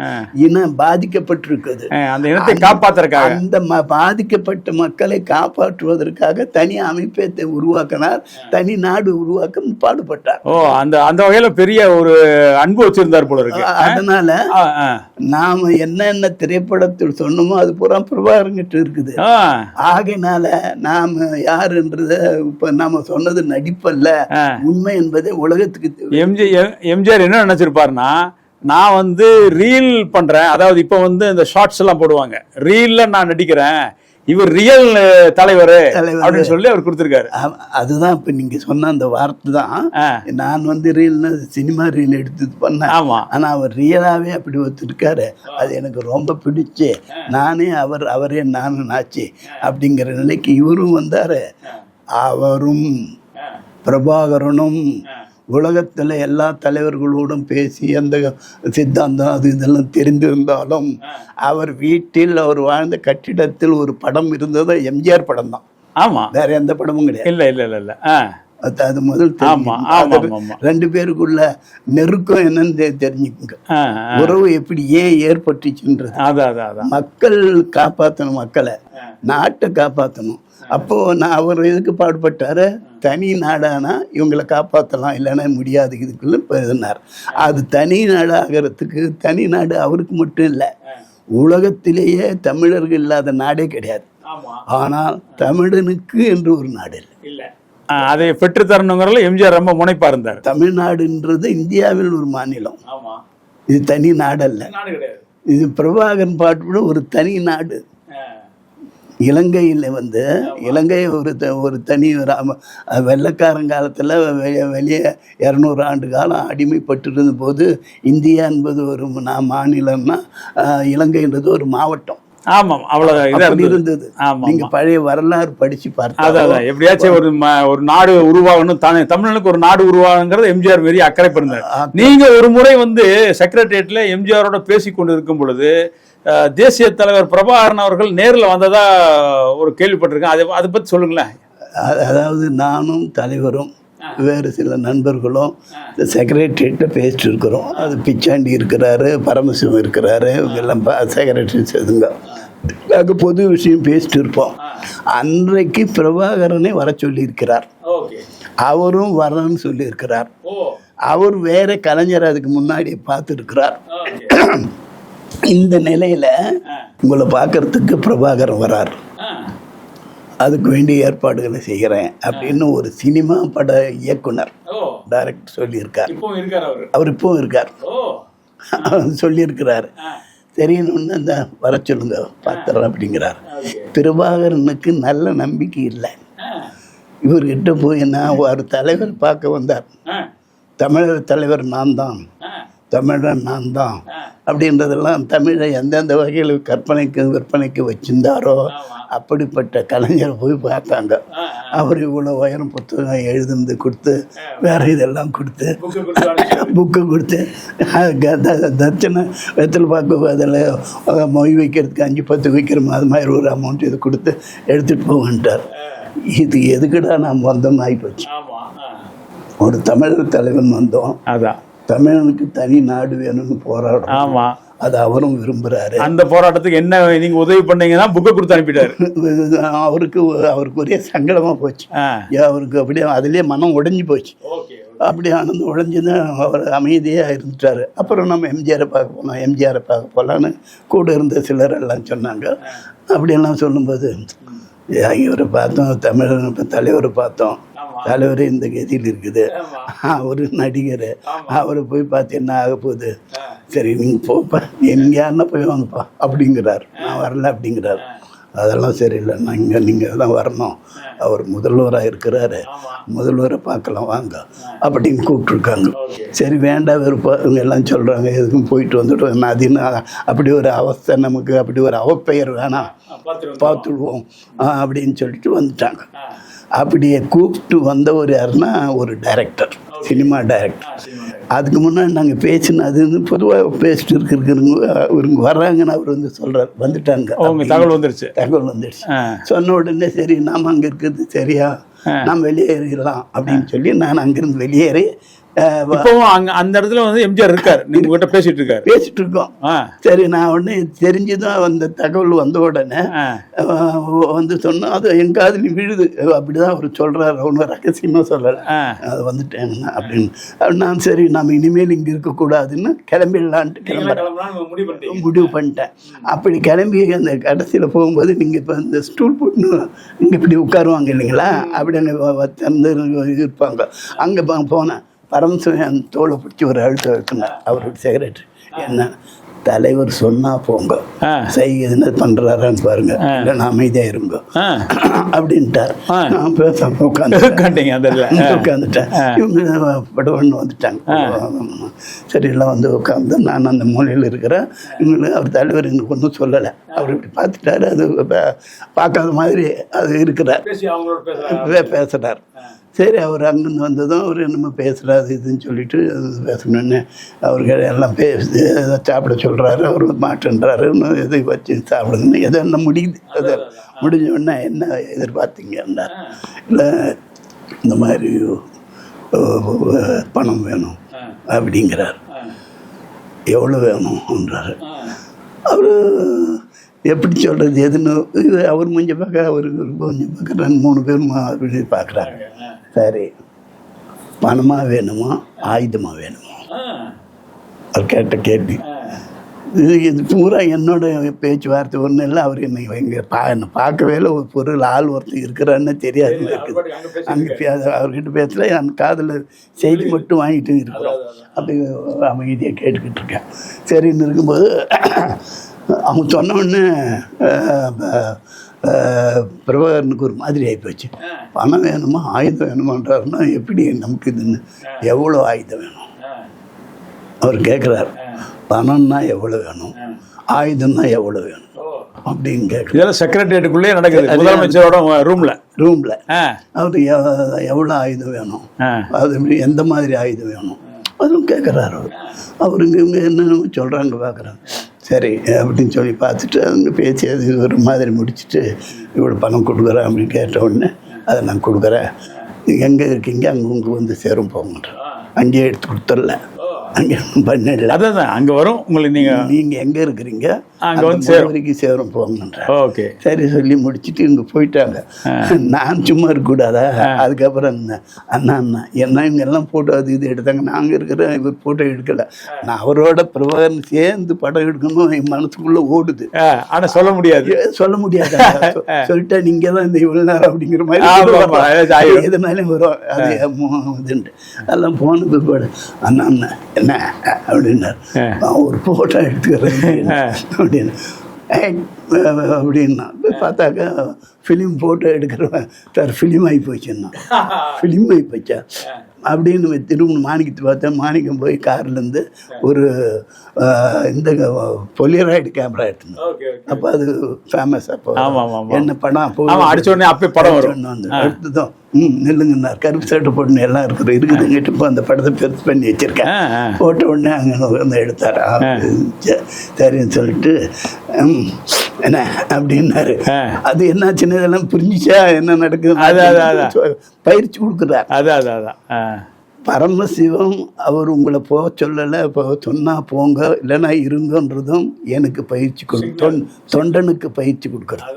இனம் பாதிக்கப்பட்டிருக்குது. அந்த இனத்தை காப்பாற்றுறதுக்காக, அந்த பாதிக்கப்பட்ட மக்களை காப்பாற்றுவதற்காக தனி அமைப்பை உருவாக்கினார், தனி நாடு உருவாக்க பாடுபட்டார். ஓ, அந்த அந்த வகையில பெரிய ஒரு அன்பு வச்சிருந்தார் போல இருக்கு. அதனால நாம என்னென்ன திரைப்படத்தில் சொன்னோமோ அது பூரா பிரபாகரங்கிட்ட இருக்குது. ஆகையினால நாம யாருன்றத இப்ப நாம சொன்னது நடிப்பல்ல, உண்மை என்பதை உலகத்துக்கு. எம்ஜிஆர் என்ன நினைச்சிருப்பாருன்னா, நான் வந்து ரீல் பண்றேன், அதாவது இப்ப வந்து இந்த ஷார்ட்ஸ் எல்லாம் போடுவாங்க, ரீல்ல நான் நடிக்கிறேன், இவர் ரியல் தலைவர் அப்படின்னு சொல்லி அவர் கொடுத்திருக்காரு. அதுதான் இப்ப நீங்க சொன்ன அந்த வார்த்தை தான். நான் வந்து ரீல்னா சினிமா ரீல் எடுத்து பண்ணேன். ஆனா அவர் ரியலாவே அப்படி ஒருத்தருக்காரு, அது எனக்கு ரொம்ப பிடிச்சு, நானே அவரே நானும் ஆச்சு அப்படிங்கிற நிலைக்கு இவரும் வந்தாரு. அவரும் பிரபாகரனும் உலகத்தில் எல்லா தலைவர்களோடும் பேசி அந்த சித்தாந்தம் அது இதெல்லாம் தெரிந்திருந்தாலும், அவர் வீட்டில் அவர் வாழ்ந்த கட்டிடத்தில் ஒரு படம் இருந்தது, எம்ஜிஆர் படம் தான். ஆமா, வேற எந்த படமும் கிடையாது. இல்ல இல்ல இல்ல இல்ல. அது முதல் ரெண்டு பேருக்குள்ள நெருக்கம் என்னன்னு தெரிஞ்சுக்குங்க. உறவு எப்படி ஏன் ஏற்பட்டுச்சுன்றது. மக்கள் காப்பாற்றணும், மக்களை, நாட்டை காப்பாற்றணும். அப்போ நான் அவர் எதுக்கு பாடுபட்டாரு, தனி நாடானா இவங்களை காப்பாற்றலாம், இல்லைன்னா முடியாது இதுக்குள்ள இருந்தார். அது தனி நாடு ஆகிறதுக்கு, தனி நாடு அவருக்கு மட்டும் இல்லை, உலகத்திலேயே தமிழர்கள் இல்லாத நாடே கிடையாது. ஆனால் தமிழனுக்கு என்று ஒரு நாடு இல்லை. அதை பெற்று தரணுங்கிறதுல எம்ஜிஆர் ரொம்ப முனைப்பா இருந்தார். தமிழ்நாடுன்றது இந்தியாவில் ஒரு மாநிலம், இது தனி நாடு அல்ல. இது பிரபாகரன் பாட்டு ஒரு தனி நாடு. இலங்கையில் இலங்கை ஒரு தனி வெள்ளைக்காரங்காலத்தில் வெளியே 200 ஆண்டு காலம் அடிமைப்பட்டிருந்த போது இந்தியா என்பது ஒரு மாநிலம்னா இலங்கைன்றது ஒரு மாவட்டம். ஆமாம், அவ்வளவு இருந்தது. நீங்க பழைய வரலாறு படிச்சு பார்த்தா எப்படியாச்சும் ஒரு நாடு உருவாகணும், தமிழனுக்கு ஒரு நாடு உருவாகுங்கிறது எம்ஜிஆர் பெரிய அக்கறைப்பட்டார். நீங்க ஒரு முறை செக்ரட்டரியேட்ல எம்ஜிஆரோட பேசி கொண்டு இருக்கும் பொழுது தேசிய தலைவர் பிரபாகரன் அவர்கள் நேரில் வந்ததா ஒரு கேள்விப்பட்டிருக்கேன். அதை பத்தி சொல்லுங்களேன். அதாவது நானும் தலைவரும் வேறு சில நண்பர்களும் செக்ரட்டரியேட்டில் பேசிட்டு இருக்கிறோம். அது பிச்சாண்டி இருக்கிறாரு, பரமசிவம் இருக்கிறாரு, இவங்கெல்லாம் செக்ரட்டரி சேர்ந்துங்க. அங்கே பொது விஷயம் பேசிட்டு இருப்போம். அன்றைக்கு பிரபாகரனை வர சொல்லியிருக்கிறார், அவரும் வரணும்னு சொல்லியிருக்கிறார். அவர் வேற கலைஞர் அதுக்கு முன்னாடி பார்த்துருக்கிறார். இந்த நிலையில உங்களை பார்க்கறதுக்கு பிரபாகரன் வரார், அதுக்கு வேண்டிய ஏற்பாடுகளை செய்கிறேன் அப்படின்னு ஒரு சினிமா பட இயக்குனர் டைரக்டர் சொல்லியிருக்கார். அவர் இப்பவும் இருக்கார், சொல்லியிருக்கிறார். சரின்னு அந்த வர சொல்லுங்க பார்த்துறேன் அப்படிங்கிறார். பிரபாகரனுக்கு நல்ல நம்பிக்கை இல்லை. இவர்கிட்ட போய் நான் ஒரு தலைவர் பார்க்க வந்தார், தமிழர் தலைவர் நான் தான், தமிழன் நான் தான் அப்படின்றதெல்லாம் தமிழை எந்தெந்த வகையில் விற்பனைக்கு வச்சிருந்தாரோ அப்படிப்பட்ட கலைஞரை போய் பார்த்தாங்க. அவர் இவ்வளோ உயரம் புத்தகம் எழுதுந்து கொடுத்து வேற இதெல்லாம் கொடுத்து புக்கு கொடுத்து தட்சணை வெத்தல் பார்க்க அதில் மொய் வைக்கிறதுக்கு 5-10 வைக்கிற மாதிரி ஒரு அமௌண்ட் இது கொடுத்து எடுத்துகிட்டு போகன்ட்டார். இது எதுக்குடா நாம் வந்தோம் ஆகிப்போச்சு. ஒரு தமிழர் தலைவன் வந்தோம், அதான் தமிழனுக்கு தனி நாடு வேணும்னு போராடும். ஆமா, அது அவரும் விரும்புறாரு. அந்த போராட்டத்துக்கு என்ன நீங்க உதவி பண்ணீங்கன்னா புக்கை கொடுத்து அனுப்பிட்டாரு. அவருக்கு ஒரே சங்கடமா போச்சு. அவருக்கு அப்படியே அதுலயே மனம் உடைஞ்சு போச்சு. அப்படி ஆனந்து உடைஞ்சுதான் அவர் அமைதியாக இருந்துட்டாரு. அப்புறம் நம்ம எம்ஜிஆரை பார்க்க போகலான்னு கூட இருந்த சிலர் எல்லாம் சொன்னாங்க. அப்படியெல்லாம் சொல்லும்போது இவரை பார்த்தோம், தமிழர் தலைவரை பார்த்தோம், தலைவர் இந்த கதியில் இருக்குது, அவர் நடிகர், அவரை போய் பார்த்து என்ன ஆக போகுது, சரி நீங்கள் போப்பா எங்கேயாருன்னா போய் வாங்கப்பா அப்படிங்கிறார். நான் வரல அப்படிங்கிறார். அதெல்லாம் சரியில்லை, நீங்கள் தான் வரணும், அவர் முதல்வராக இருக்கிறாரு, முதல்வரை பார்க்கலாம் வாங்க அப்படின்னு கூப்பிட்ருக்காங்க. சரி வேண்டாம் வெறுப்பா இவங்க எல்லாம் சொல்கிறாங்க, எதுக்கும் போயிட்டு வந்துட்டோம், அதுன்னு அப்படி ஒரு அவஸ்தை நமக்கு, அப்படி ஒரு அவப்பெயர் வேணாம், பார்த்துடுவோம் அப்படின்னு சொல்லிட்டு வந்துட்டாங்க. அப்படியே கூப்பிட்டு வந்தவர் யாருன்னா ஒரு டைரக்டர், சினிமா டைரக்டர். அதுக்கு முன்னாடி நாங்கள் பேசினது பொதுவாக பேசிட்டு இருக்கிறவங்க வர்றாங்கன்னு அவர் சொல்கிறார், வந்துட்டாங்க, தகவல் வந்துடுச்சு. சொன்ன உடனே சரி நாம் அங்கே இருக்கிறது சரியா, நாம் வெளியேறிடலாம் அப்படின்னு சொல்லி நான் அங்கேருந்து வெளியேறி அந்த இடத்துல எம்ஜிஆர் இருக்காரு, நீங்க கிட்ட பேசிட்டு இருக்கோம். சரி நான் உடனே தெரிஞ்சுதான் அந்த தகவல் வந்த உடனே சொன்னோம், அது எங்க காதுல விழுது. அப்படிதான் அவர் சொல்றாரு, ஒன்றும் ரகசியமா சொல்லலை, அது வந்துட்டேன் அப்படின்னு. நான் சரி நம்ம இனிமேல் இங்க இருக்கக்கூடாதுன்னு கிளம்பிடலான்ட்டு முடிவு பண்ணிட்டேன். அப்படி கிளம்பி அந்த கடைசியில் போகும்போது நீங்க இப்போ இந்த ஸ்டூல் போட்டு இங்க இப்படி உட்காருவாங்க இல்லைங்களா, அப்படி அங்கே இருப்பாங்க. அங்கே போனேன், பரமசிவன் தோலை பிடிச்சி ஒரு அழுத்த வைக்கணும். அவருடைய செக்ரட்டரி என்ன தலைவர் சொன்னா போங்க, செய்ய பண்றாரான்னு பாருங்க, இல்லைன்னா அமைதியா இருங்க அப்படின்ட்டார். நான் பேசாம உட்காந்துட்டேன். இவங்க படவன்னு வந்துட்டாங்க. சரி எல்லாம் உட்காந்து நான் அந்த மூலையில் இருக்கிறேன். இவங்களுக்கு அவர் தலைவர் எனக்கு ஒன்றும் சொல்லலை, அவர் இப்படி பார்த்துட்டாரு, அது பார்க்காத மாதிரி அது இருக்கிறார், பேசுறார். சரி அவர் அங்கேருந்து வந்ததும் அவர் என்னமோ பேசுகிறாரு இதுன்னு சொல்லிட்டு பேசணுன்னு அவர்கள் எல்லாம் பேசி சாப்பிட சொல்கிறாரு. அவர் மாட்டேன்றாருன்னு எதை வச்சு சாப்பிடுங்கன்னு எதோ என்ன முடியுது. அதை முடிஞ்ச உடனே என்ன எதிர்பார்த்தீங்கன்னா, இல்லை இந்த மாதிரி பணம் வேணும் அப்படிங்கிறார். எவ்வளோ வேணும்ன்றாரு. அவர் எப்படி சொல்கிறது எதுன்னு அவர் கொஞ்சம் பார்க்க அவர் கொஞ்சம் பார்க்க 2-3 பேரும் அப்படி பார்க்குறாங்க. சரி, பணமாக வேணுமா ஆயுதமாக வேணுமா? அவர் கேட்ட கேள்வி இது பூரா என்னோட பேச்சுவார்த்தை ஒன்றும் இல்லை. அவர் என்னை என்னை பார்க்கவே இல்லை. ஒரு பொருள் ஆள் ஒருத்தர் இருக்கிறான்னு தெரியாது இருக்குது. அங்கே அவர்கிட்ட பேசல, அந்த காதில் செய்தி மட்டும் வாங்கிட்டு இருக்கிறோம். அப்படி அமைதியாக கேட்டுக்கிட்டு இருக்கேன். சரின்னு இருக்கும்போது அவங்க சொன்ன உடனே பிரபாகரனுக்கு ஒரு மாதிரி ஆகிப்போச்சு. பணம் வேணுமா ஆயுதம் வேணுமான்றாருன்னா எப்படி நமக்கு இதுன்னு? எவ்வளோ ஆயுதம் வேணும் அவர் கேட்குறாரு. பணம்னா எவ்வளோ வேணும், ஆயுதம்னா எவ்வளோ வேணும் அப்படின்னு கேட்குறாரு. செக்ரட்டரியேட்டுக்குள்ளே நடக்குது, முதலமைச்சரோட ரூமில் அவர் எவ்வளோ ஆயுதம் வேணும், அது எந்த மாதிரி ஆயுதம் வேணும் அதுவும் கேட்குறாரு. அவருங்க இவங்க என்னென்னு சொல்கிறாங்க பார்க்குறாங்க. சரி அப்படின்னு சொல்லி பார்த்துட்டு அவங்க பேசி அது ஒரு மாதிரி முடிச்சுட்டு இவ்வளோ பணம் கொடுக்குறேன் அப்படின்னு கேட்ட உடனே அதை நான் கொடுக்குறேன், எங்கே இருக்கீங்க அங்கே உங்களுக்கு வந்து சேரும் போங்கன்ற. அங்கேயே எடுத்து கொடுத்துடல, அங்கே பண்ணல. அதான் அங்கே வரும் உங்களுக்கு. நீங்கள் எங்கே இருக்கிறீங்க அங்கே வந்து வரைக்கும் சேரும் போங்கன்ற. ஓகே சரி சொல்லி முடிச்சுட்டு இங்கே போயிட்டாங்க. நான் சும்மா இருக்கக்கூடாதா? அதுக்கப்புறம் அண்ணா என்ன இவங்க எல்லாம் ஃபோட்டோ அது இது எடுத்தாங்க. நாங்கள் இருக்கிற இவர் ஃபோட்டோ எடுக்கலை. நான் அவரோட பிரபாகரன் சேர்ந்து படம் எடுக்கணும் என் மனசுக்குள்ளே ஓடுது. ஆனால் சொல்ல முடியாது சொல்லிட்டா நீங்கள் தான் இந்த இவ்வளோ நேரம் அப்படிங்கிற மாதிரி எதுனாலும் வரும். அது இதுன்ட்டு எல்லாம் போன பிற்பாடு அண்ணா என்ன அப்படின்னார். ஒரு ஃபோட்டோ எடுத்துக்கிறேன் அப்படின்னு அப்படின்னா பார்த்தாக்கா ஃபிலிம் ஃபோட்டோ எடுக்கிறவன் சார் ஃபிலிம் ஆகி போச்சுன்னா. ஃபிலிம் ஆகி போச்சா அப்படின்னு திரும்ப மாணிக்கத்தை பார்த்தேன். மாணிக்கம் போய் கார்லேருந்து ஒரு இந்த பொலியராய்டு கேமரா எடுத்துனோம். அப்போ அது ஃபேமஸ். அப்போ என்ன படம் அப்போ அடிச்சோடனே அப்போ படம் வரும். அடுத்ததும் நில்லுங்கன்னார். கருப்பு சட்டை போட்டு எல்லாம் இருக்குதுங்கிட்டு இப்போ அந்த படத்தை பெருசு பண்ணி வச்சுருக்கேன். போட்ட உடனே அங்கே வந்து எடுத்தார். சரின்னு சொல்லிட்டு என்ன அப்படின்னாரு. அது என்ன சின்னதெல்லாம் புரிஞ்சிச்சா என்ன நடக்குது பயிற்சி கொடுக்குறார். அதான் பரமசிவம் அவர் உங்களை போக சொல்லலை, இப்போ சொன்னால் போங்க இல்லைன்னா இருங்கன்றதும் எனக்கு பயிற்சி தொண்டனுக்கு பயிற்சி கொடுக்குறார்.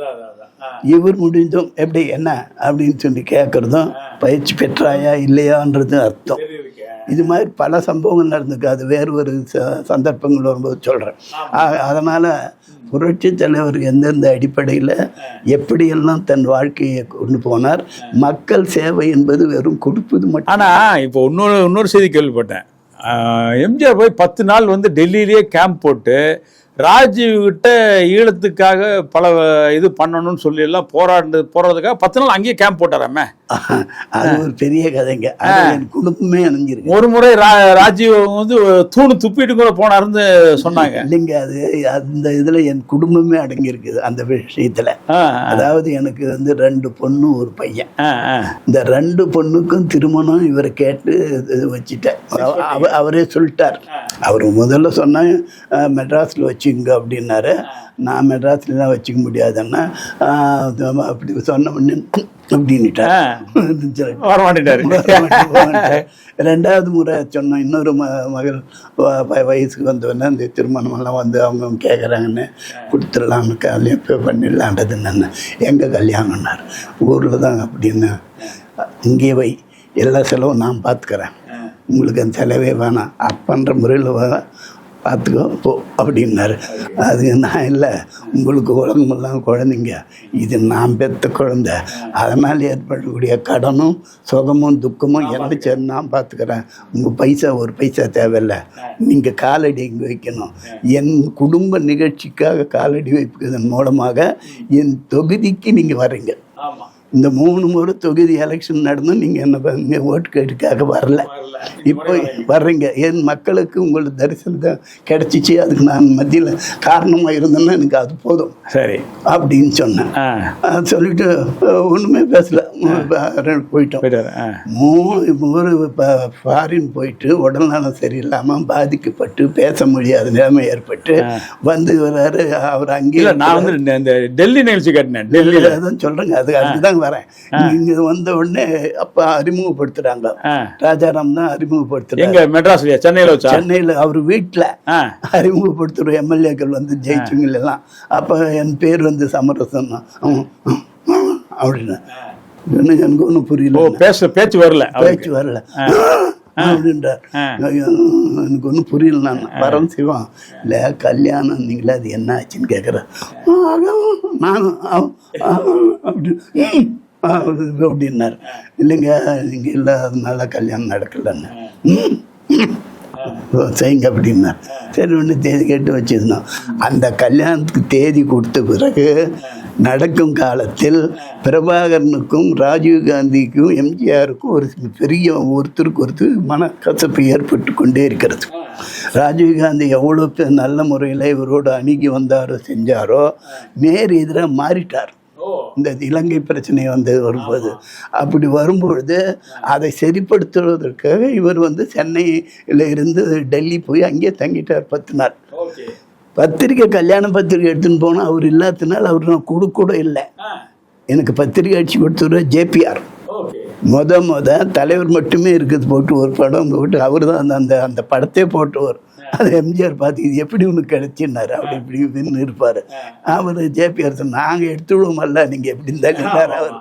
இவர் முடிந்தும் எப்படி என்ன அப்படின்னு சொல்லி கேட்குறதும் பயிற்சி பெற்றாயா இல்லையான்றது அர்த்தம். இது மாதிரி பல சம்பவங்கள் நடந்திருக்கு. அது வேறு ஒரு சந்தர்ப்பங்கள் வரும்போது சொல்கிறேன். அதனால் புரட்சி தலைவர் எந்தெந்த அடிப்படையில் எப்படியெல்லாம் தன் வாழ்க்கையை கொண்டு போனார். மக்கள் சேவை என்பது வெறும் கொடுப்பது மட்டும். ஆனால் இப்போ இன்னொரு செய்தி கேள்விப்பட்டேன். எம்ஜிஆர் போய் 10 நாள் வந்து டெல்லியிலேயே கேம்ப் போட்டு ராஜீவ் கிட்ட ஈழத்துக்காக பல இது பண்ணணும்னு சொல்லி எல்லாம் போராடுறதுக்காக 10 நாள் அங்கேயே கேம்ப் போட்டாராமே. அது ஒரு பெரிய கதைங்க. என் குடும்பமே அணிஞ்சிருக்கு. ஒரு முறை ராஜீவ் வந்து தூணு துப்பிட்டு கூட போனாருன்னு சொன்னாங்க. இல்லைங்க, அது அந்த இதில் என் குடும்பமே அடங்கியிருக்குது அந்த விஷயத்தில். அதாவது எனக்கு வந்து 2 பொண்ணு ஒரு பையன். இந்த 2 பொண்ணுக்கும் திருமணம் இவரை கேட்டு வச்சுட்டேன். அவரே சொல்லிட்டார். அவர் முதல்ல சொன்னால் மெட்ராஸில் வச்சுங்க அப்படின்னாரு. நான் மெட்ராஸ்லாம் வச்சுக்க முடியாதுன்னா அப்படி சொன்ன உடனே அப்படின்னுட்டார். வரமாட்டேட்டாரு. 2வது முறை சொன்னோம். இன்னொரு மகள் வயசுக்கு வந்தவொடனே இந்த திருமணமெல்லாம் வந்து அவங்க கேட்குறாங்கன்னு கொடுத்துடலான்னு கல்யாணம் பண்ணிடலான்றது என்னென்ன எங்கே கல்யாணம்னார். ஊரில் தான் அப்படின்னு. இங்கே வை, எல்லா செலவும் நான் பார்த்துக்கிறேன், உங்களுக்கு அந்த செலவே வேணாம், அப்பன்ற முறையில் பார்த்துக்கோ போ அப்படின்னாரு. அது நான் இல்லை, உங்களுக்கு உலகமெல்லாம் குழந்தைங்க, இது நான் பெற்ற குழந்தை, அதனால் ஏற்படக்கூடிய கடனும் சுகமும் துக்கமும் என்ன சரி நான் பார்த்துக்கிறேன், உங்கள் பைசா ஒரு பைசா தேவையில்லை, நீங்கள் காலடி இங்கே வைக்கணும். என் குடும்ப நிகழ்ச்சிக்காக காலடி வைப்பதன் மூலமாக என் தொகுதிக்கு நீங்கள் வரீங்க. இந்த 3 முறை தொகுதி எலெக்ஷன் நடந்தும் நீங்கள் என்ன ஓட்டு கேட்டுக்காக வரல. இப்போ வர்றீங்க, என் மக்களுக்கு உங்களுக்கு தரிசனத்தை கிடைச்சிச்சு, அதுக்கு நான் மத்தியில் காரணமாக இருந்தேன்னா எனக்கு அது போதும் சரி அப்படின்னு சொன்னேன். சொல்லிட்டு ஒன்றுமே பேசல, போயிட்டோம். ஒரு ஃபாரின் போயிட்டு உடல்நலம் சரியில்லாமல் பாதிக்கப்பட்டு பேச முடியாத நிலைமை ஏற்பட்டு வந்து வர்றாரு. அவர் அங்கேயே நான் வந்து இந்த டெல்லி நிகழ்ச்சி கேட்டேன், டெல்லியில் தான் சொல்கிறேங்க, அதுதான் வரேன். இங்கே வந்த உடனே அப்போ அறிமுகப்படுத்துகிறாங்க, ராஜாராம் தான் அறிமுகப்படுத்துறாங்க. மெட்ராஸ்லயா? சென்னையில் அவர் வீட்டில் அறிமுகப்படுத்துகிற எம்எல்ஏக்கள் வந்து ஜெயிச்சுங்க எல்லாம். அப்போ என் பேர் வந்து சமரசன் அப்படின்னு. எனக்கு ஒன்றும் புரியல, பேச்சு வரல அப்படின்றார். எனக்கு ஒன்றும் புரியல. நான் வரம் சிவம் இல்லை கல்யாணம் நீங்களே அது என்ன ஆச்சுன்னு கேட்குறேன். நானும் அப்படி அப்படின்னார். இல்லைங்க நீங்கள் இல்லாததுனால கல்யாணம் நடக்கலன்னு. செய்யுங்க அப்படின்னா சரி ஒன்று தேதி கேட்டு வச்சுருந்தோம். அந்த கல்யாணத்துக்கு தேதி கொடுத்த பிறகு நடக்கும் காலத்தில் பிரபாகரனுக்கும் ராஜீவ்காந்திக்கும் எம்ஜிஆருக்கும் ஒரு பெரிய ஒருத்தருக்கு ஒருத்தர் மனக்கசப்பு ஏற்பட்டு கொண்டே இருக்கிறது. ராஜீவ்காந்தி எவ்வளோ நல்ல முறையில் இவரோடு அணுகி வந்தாரோ செஞ்சாரோ நேர் எதிராக மாறிட்டார். இந்த இலங்கை பிரச்சனை வந்து வரும்போது அப்படி வரும்பொழுது அதை சரிப்படுத்துவதற்காக இவர் வந்து சென்னையில் இருந்து டெல்லி போய் அங்கேயே தங்கிட்டார் 10 நாள். பத்திரிக்கை கல்யாண பத்திரிக்கை எடுத்துன்னு போனால் அவர் இல்லாததுனால அவர் நான் கூட இல்லை. எனக்கு பத்திரிக்கை அடிச்சு கொடுத்துருவ ஜேபிஆர். முத தலைவர் மட்டுமே இருக்குது போட்டு ஒரு படம் போட்டு அவர் தான் அந்த அந்த படத்தை போட்டுவார். அது எம்ஜிஆர் பார்த்து இது எப்படி உனக்கு கிடைச்சின்னாரு, அப்படி இப்படி இப்படின்னு இருப்பார். அவர் ஜேபிஆர் நாங்கள் எடுத்துடுவோமல்ல நீங்கள் எப்படி இருந்தார் அவர்.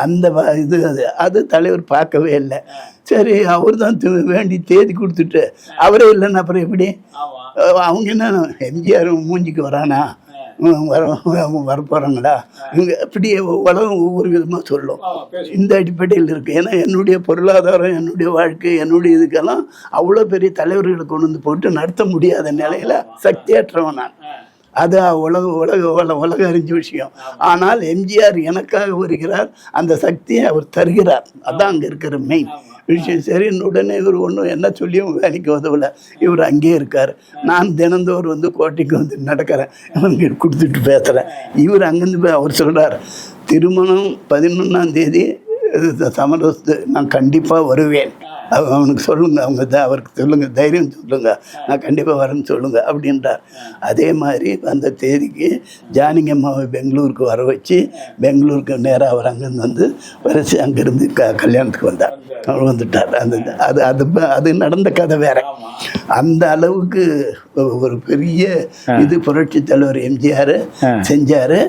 அந்த இது அது தலைவர் பார்க்கவே இல்லை. சரி அவர் தான் வேண்டி தேதி கொடுத்துட்டு அவரே இல்லைன்னு அப்புறம் எப்படி அவங்க என்ன எம்ஜிஆர் மூஞ்சிக்கு வரானா வரப்போகிறாங்களா இவங்க இப்படி உலகம் ஒவ்வொரு விதமாக சொல்லும். இந்த அடிப்படையில் இருக்குது. ஏன்னா என்னுடைய பொருளாதாரம், என்னுடைய வாழ்க்கை, என்னுடைய இதுக்கெல்லாம் அவ்வளோ பெரிய தலைவர்களை கொண்டு வந்து போட்டு நடத்த முடியாத நிலையில் சக்தியற்றவன் நான். அது உலக அறிஞ்ச விஷயம். ஆனால் எம்ஜிஆர் எனக்காக வருகிறார், அந்த சக்தியை அவர் தருகிறார். அதான் அங்கே இருக்கிற மெயின் விஷயம். சரி உடனே இவர் ஒன்றும் என்ன சொல்லியும் வேலைக்கு உதவலை. இவர் அங்கேயே இருக்கார். நான் தினந்தோறும் வந்து கோட்டைக்கு வந்து நடக்கிறேன், இவங்க கொடுத்துட்டு பேசுகிறேன். இவர் அங்கேருந்து அவர் சொல்கிறார், திருமணம் 11ஆம் தேதி சமரசத்து நான் கண்டிப்பாக வருவேன், அவனுக்கு சொல்லுங்கள், அவருக்கு சொல்லுங்கள், தைரியம் சொல்லுங்கள், நான் கண்டிப்பாக வரேன்னு சொல்லுங்கள் அப்படின்றார். அதே மாதிரி அந்த தேதிக்கு ஜானகியம்மாவை பெங்களூருக்கு வர வச்சு பெங்களூருக்கு நேராக அவர் அங்கேருந்து வந்து வரைச்சி அங்கேருந்து கல்யாணத்துக்கு வந்தார். அவர் வந்துட்டார். அந்த அது அது அது நடந்த கதை வேற. அந்த அளவுக்கு ஒரு பெரிய இது புரட்சி தலைவர் எம்ஜிஆர் செஞ்சார்.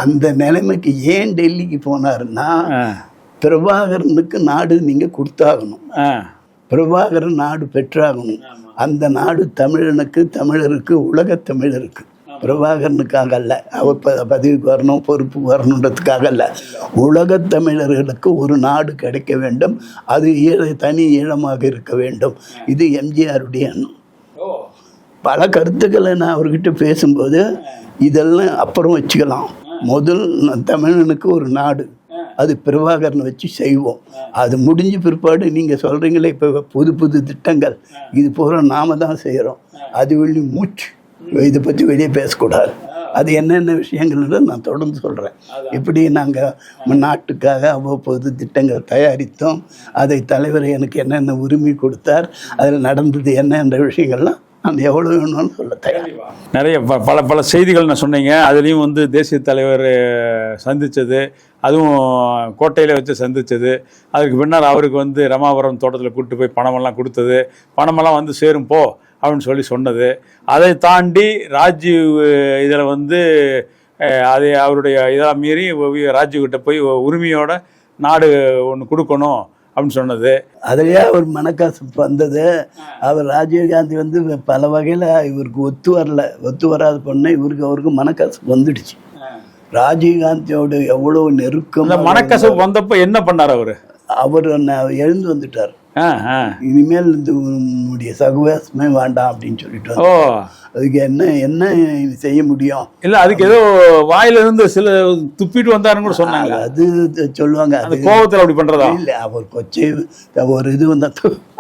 அந்த நிலைமைக்கு ஏன் டெல்லிக்கு போனாருன்னா, பிரபாகரனுக்கு நாடு நீங்கள் கொடுத்தாகணும், பிரபாகரன் நாடு பெற்றாகணும். அந்த நாடு தமிழனுக்கு, தமிழருக்கு, உலக தமிழருக்கு, பிரபாகரனுக்காக அல்ல, அவர் பதவிக்கு வரணும், பொறுப்புக்கு வரணுன்றதுக்காக அல்ல, உலகத் தமிழர்களுக்கு ஒரு நாடு கிடைக்க வேண்டும். அது தனி ஈழமாக இருக்க வேண்டும். இது எம்ஜிஆருடைய எண்ணம். பல கருத்துக்களை நான் அவர்கிட்ட பேசும்போது இதெல்லாம் அப்புறம் வச்சுக்கலாம், முதல் தமிழனுக்கு ஒரு நாடு, அது பிரபாகரனை வச்சு செய்வோம். அது முடிஞ்ச பிற்பாடு நீங்கள் சொல்கிறீங்களே இப்போ புது திட்டங்கள், இது பூரா நாம தான் செய்கிறோம். அது வெளி மூச்சு, இதை பற்றி வெளியே பேசக்கூடாது. அது என்னென்ன விஷயங்கள்ன்றதை நான் தொடர்ந்து சொல்கிறேன். இப்படி நாங்கள் நாட்டுக்காக அவ்வப்போது திட்டங்கள் தயாரித்தோம். அதை தலைவர் எனக்கு என்னென்ன உரிமை கொடுத்தார், அதில் நடந்தது என்னென்ற விஷயங்கள்லாம் நான் எவ்வளோ வேணும்னு சொல்ல தயார். நிறைய பல செய்திகள் நான் சொன்னீங்க. அதுலேயும் வந்து தேசிய தலைவர் சந்தித்தது, அதுவும் கோட்டையில் வச்சு சந்தித்தது, அதுக்கு பின்னால் அவருக்கு வந்து ரமாபுரம் தோட்டத்தில் கூப்பிட்டு போய் பணமெல்லாம் கொடுத்தது, பணமெல்லாம் வந்து சேரும் போ அப்படின்னு சொன்னது. அதை தாண்டி ராஜீவ் இதில் வந்து அதை அவருடைய இதெல்லாம் மீறி ராஜீவ்கிட்ட போய் உரிமையோட நாடு ஒன்று கொடுக்கணும் அப்படின்னு சொன்னது. அதுலேயே அவர் மனக்கசப்பு வந்தது. அவர் ராஜீவ்காந்தி வந்து பல வகையில் இவருக்கு ஒத்து வராத பொண்ணு அவருக்கு மனக்கசப்பு வந்துடுச்சு. ராஜீவ்காந்தியோட எவ்வளோ நெருக்கம். மனக்கசப்பு வந்தப்போ என்ன பண்ணார் அவர்? அவர் எழுந்து வந்துட்டார். இனிமேல் இந்த உன்னுடைய சகவாசமே வேண்டாம் அப்படின்னு சொல்லிட்டு ஓ அதுக்கு என்ன செய்ய முடியும்? இல்லை, அதுக்கு ஏதோ வாயில இருந்து சில துப்பிட்டு வந்தாருன்னு கூட சொன்னாங்க. அது சொல்லுவாங்க, அது கோபத்தில் அப்படி பண்றதா இல்லை. அவர் கொச்சை ஒரு இது வந்தா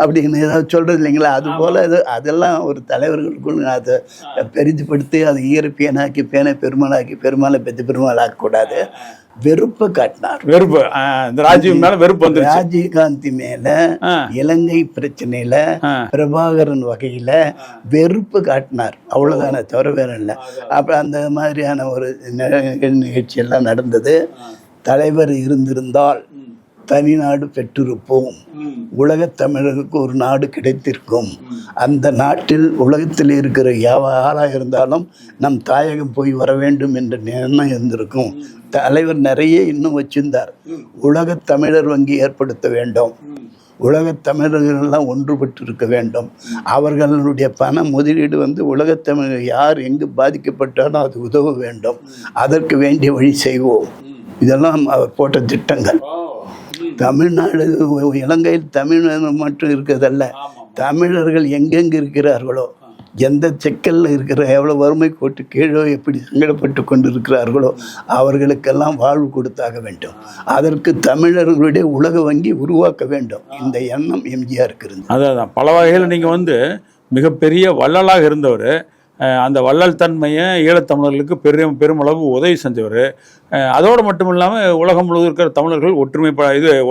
அப்படின்னு ஏதாவது சொல்றது இல்லைங்களா? அது போல அதெல்லாம் ஒரு தலைவர்களுக்குள் அதை பெரிதுபடுத்தி அதை ஈரப்பியனாக்கி பேனை பெருமாளாக்கி பெருமாளை பெற்று பெருமாள் ஆக்கக்கூடாது. வெறுப்பை காட்டினார். வெறுப்பு இந்த ராஜீவ் மேல வெறுப்பு வந்து ராஜீவ் காந்தி மேல இலங்கை பிரச்சனையில பிரபாகரன் வகையில வெறுப்பு காட்டினார். அவ்வளவுதானே, தவிர வேற இல்லை. அப்ப அந்த மாதிரியான ஒரு நிகழ்ச்சி எல்லாம் நடந்தது. தலைவர் இருந்திருந்தால் தனிநாடு பெற்றிருப்போம், உலகத் தமிழருக்கு ஒரு நாடு கிடைத்திருக்கும், அந்த நாட்டில் உலகத்தில் இருக்கிற ஆளாக இருந்தாலும் நம் தாயகம் போய் வர வேண்டும் என்ற எண்ணம் இருந்திருக்கும். தலைவர் நிறைய இன்னும் வச்சிருந்தார். உலகத் தமிழர் வங்கி ஏற்படுத்த வேண்டும், உலகத் தமிழர்களெல்லாம் ஒன்றுபட்டு இருக்க வேண்டும், அவர்களுடைய பண முதலீடு உலகத் தமிழர் யார் எங்கு பாதிக்கப்பட்டாலும் அது உதவ வேண்டும், அதற்கு வேண்டிய வழி செய்வோம். இதெல்லாம் அவர் போட்ட திட்டங்கள். தமிழ்நாடு இலங்கையில் தமிழர் மட்டும் இருக்கிறதல்ல, தமிழர்கள் எங்கெங்கு இருக்கிறார்களோ, எந்த சிக்கலில் இருக்கிற எவ்வளோ வறுமை கோட்டு கீழோ எப்படி சங்கடப்பட்டு கொண்டு இருக்கிறார்களோ அவர்களுக்கெல்லாம் வாழ்வு கொடுத்தாக வேண்டும். அதற்கு தமிழர்களுடைய உலக வங்கி உருவாக்க வேண்டும். இந்த எண்ணம் எம்ஜிஆருக்கு இருந்தது. அதான் பல வகையில் நீங்கள் மிகப்பெரிய வள்ளலாக இருந்தவர். அந்த வள்ளல் தன்மையை ஈழத்தமிழர்களுக்கு பெருமளவு உதவி செஞ்சவர். அதோடு மட்டும் இல்லாமல் உலகம் முழுவதும் இருக்கிற தமிழர்கள்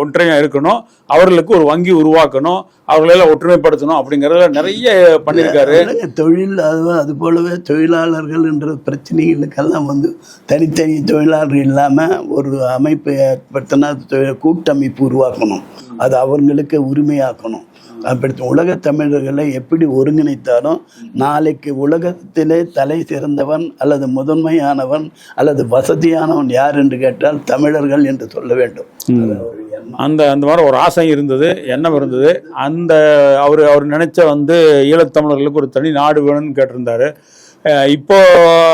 ஒன்றையாக இருக்கணும், அவர்களுக்கு ஒரு வங்கி உருவாக்கணும், அவர்களெல்லாம் ஒற்றுமைப்படுத்தணும் அப்படிங்கிறத நிறைய பண்ணியிருக்காரு. தொழில் அது போலவே தொழிலாளர்கள் என்ற பிரச்சனைகளுக்கெல்லாம் தனித்தனி தொழிலாளர்கள் இல்லாமல் ஒரு அமைப்பை ஏற்படுத்தினா கூட்டமைப்பு உருவாக்கணும், அது அவர்களுக்கு உரிமையாக்கணும். அப்படி உலகத் தமிழர்களை எப்படி ஒருங்கிணைத்தாலும் நாளைக்கு உலகத்திலே தலை சிறந்தவன் அல்லது முதன்மையானவன் அல்லது வசதியானவன் யார் என்று கேட்டால் தமிழர்கள் என்று சொல்ல வேண்டும். அந்த மாதிரி ஒரு ஆசை இருந்தது, எண்ணம் இருந்தது. அவர் நினைச்ச ஈழத்தமிழர்களுக்கு ஒரு தனி நாடு வேணும்னு கேட்டிருந்தாரு. இப்போ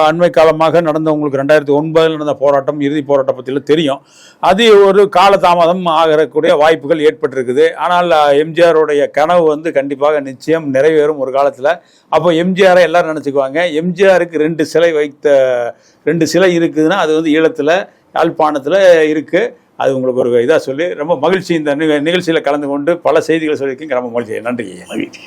அண்மை காலமாக நடந்த உங்களுக்கு 2009 நடந்த போராட்டம், இறுதி போராட்டம் பற்றியில் தெரியும். அது ஒரு காலதாமதம் ஆகக்கூடிய வாய்ப்புகள் ஏற்பட்டிருக்குது. ஆனால் எம்ஜிஆருடைய கனவு கண்டிப்பாக நிச்சயம் நிறைவேறும் ஒரு காலத்தில். அப்போ எம்ஜிஆரை எல்லாரும் நினச்சிக்குவாங்க. எம்ஜிஆருக்கு 2 சிலை இருக்குதுன்னா அது ஈழத்தில் யாழ்ப்பாணத்தில் இருக்குது. அது உங்களுக்கு ஒரு இதாக சொல்லி ரொம்ப மகிழ்ச்சி. இந்த நிகழ்ச்சியில் கலந்து கொண்டு பல செய்திகளை சொல்லியிருக்கீங்க. ரொம்ப மகிழ்ச்சி. நன்றி. மகிழ்ச்சி.